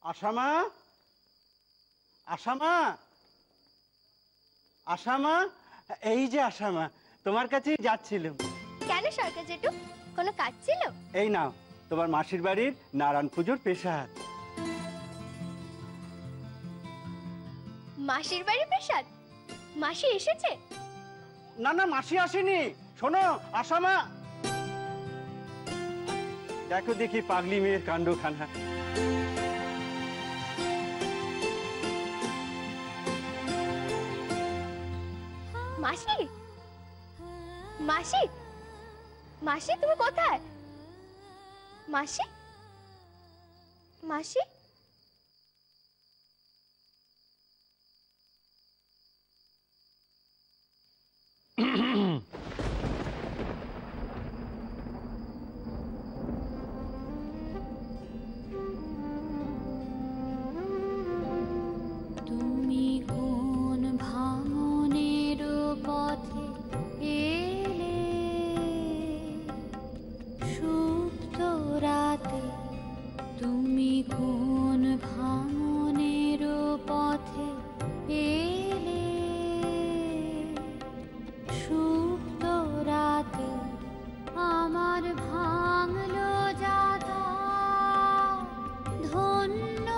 আশামা, আশামা, আশামা, এই যে আশামা, তোমার কাছেই যাচ্ছিলাম। কেন সরকার জেঠু, কোনো কাজ ছিল? এই নাও তোমার মাসির বাড়ির নারায়ণ পুজোর প্রসাদ। মাসির বাড়ি প্রসাদ? মাসি এসেছে? না না, মাসি আসেনি। শোনো আশামা, দেখো দেখি পাগলি মেয়ের কাণ্ডখানা। মাসি, মাসি, মাসি তুমি কোথায়? মাসি, মাসি, তুমি কোন ভাঙনের পথে এলে সুপ্ত রাতে? তুমি কোন ভাঙনের পথে এলে সুপ্ত রাতে? আমার ভাঙলো যাতা ধন্য